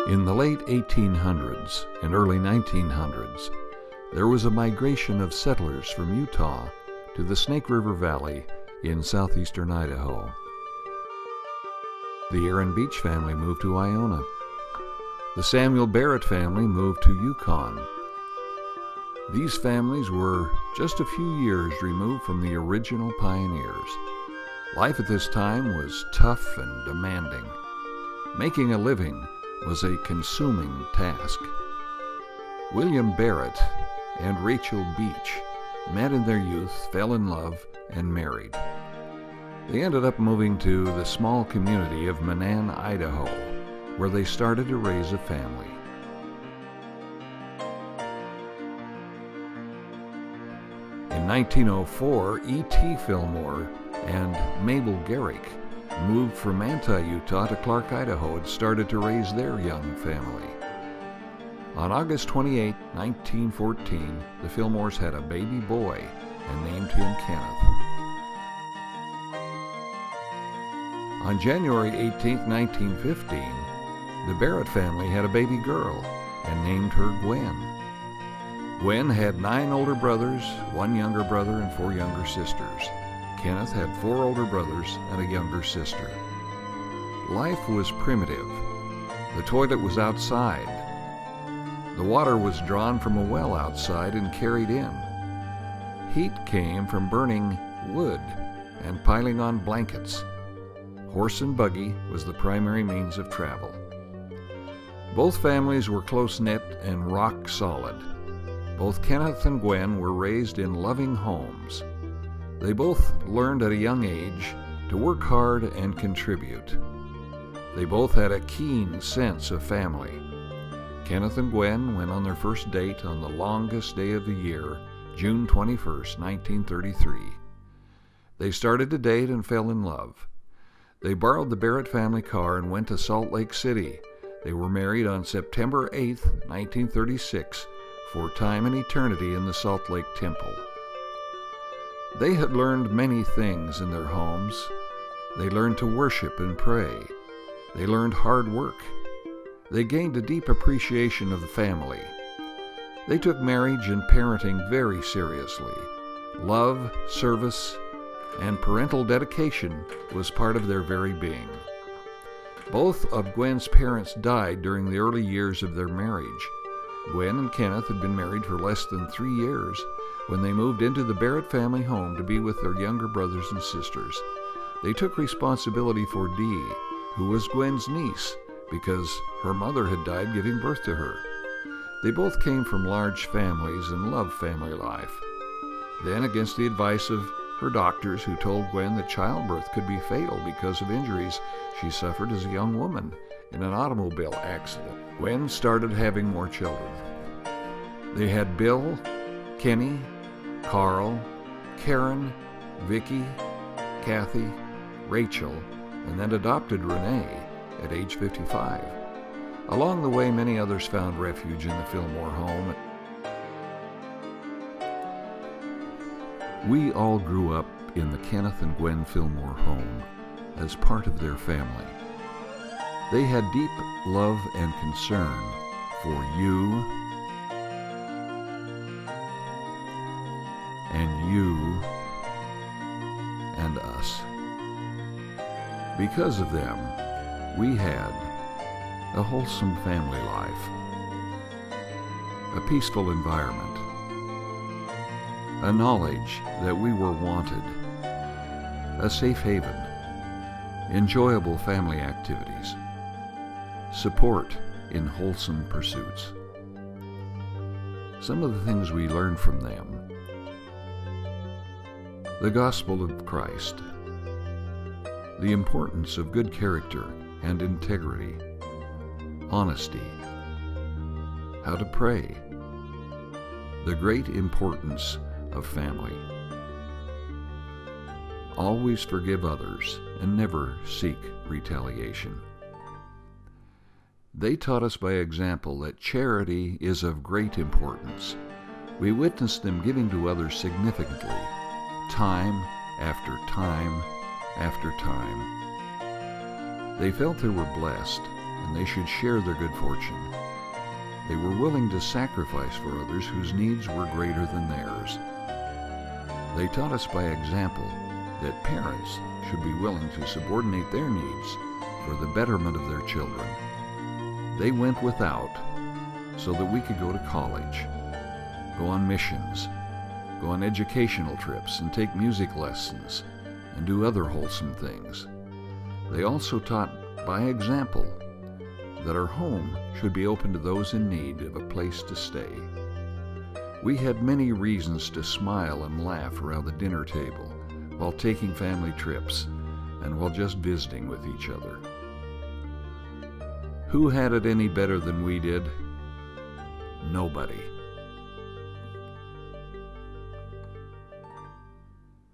In the late 1800s and early 1900s, there was a migration of settlers from Utah to the Snake River Valley in southeastern Idaho. The Aaron Beach family moved to Iona. The Samuel Barrett family moved to Yukon. These families were just a few years removed from the original pioneers. Life at this time was tough and demanding. Making a living was a consuming task. William Barrett and Rachel Beach met in their youth, fell in love, and married. They ended up moving to the small community of Manan, Idaho, where they started to raise a family. In 1904, E.T. Fillmore and Mabel Garrick moved from Utah to Clark, Idaho, and started to raise their young family. On August 28, 1914, the Fillmores had a baby boy and named him Kenneth. On January 18, 1915, the Barrett family had a baby girl and named her Gwen. Gwen had 9 older brothers, 1 younger brother, and 4 younger sisters. Kenneth had 4 older brothers and a younger sister. Life was primitive. The toilet was outside. The water was drawn from a well outside and carried in. Heat came from burning wood and piling on blankets. Horse and buggy was the primary means of travel. Both families were close-knit and rock solid. Both Kenneth and Gwen were raised in loving homes. They both learned at a young age to work hard and contribute. They both had a keen sense of family. Kenneth and Gwen went on their first date on the longest day of the year, June 21, 1933. They started to date and fell in love. They borrowed the Barrett family car and went to Salt Lake City. They were married on September 8, 1936, for time and eternity in the Salt Lake Temple. They had learned many things in their homes. They learned to worship and pray. They learned hard work. They gained a deep appreciation of the family. They took marriage and parenting very seriously. Love, service, and parental dedication was part of their very being. Both of Gwen's parents died during the early years of their marriage. Gwen and Kenneth had been married for less than 3 years when they moved into the Barrett family home to be with their younger brothers and sisters. They took responsibility for Dee, who was Gwen's niece, because her mother had died giving birth to her. They both came from large families and loved family life. Then, against the advice of her doctors, who told Gwen that childbirth could be fatal because of injuries she suffered as a young woman in an automobile accident, Gwen started having more children. They had Bill, Kenny, Carl, Karen, Vicky, Kathy, Rachel, and then adopted Renee at age 55. Along the way, many others found refuge in the Fillmore home. We all grew up in the Kenneth and Gwen Fillmore home as part of their family. They had deep love and concern for you and you and us. Because of them, we had a wholesome family life, a peaceful environment, a knowledge that we were wanted, a safe haven, enjoyable family activities, support in wholesome pursuits. Some of the things we learned from them: the gospel of Christ, the importance of good character and integrity, honesty, how to pray, the great importance of family. Always forgive others and never seek retaliation. They taught us by example that charity is of great importance. We witnessed them giving to others significantly, time after time after time. They felt they were blessed and they should share their good fortune. They were willing to sacrifice for others whose needs were greater than theirs. They taught us by example that parents should be willing to subordinate their needs for the betterment of their children. They went without so that we could go to college, go on missions, go on educational trips, and take music lessons, and do other wholesome things. They also taught by example that our home should be open to those in need of a place to stay. We had many reasons to smile and laugh around the dinner table while taking family trips and while just visiting with each other. Who had it any better than we did? Nobody.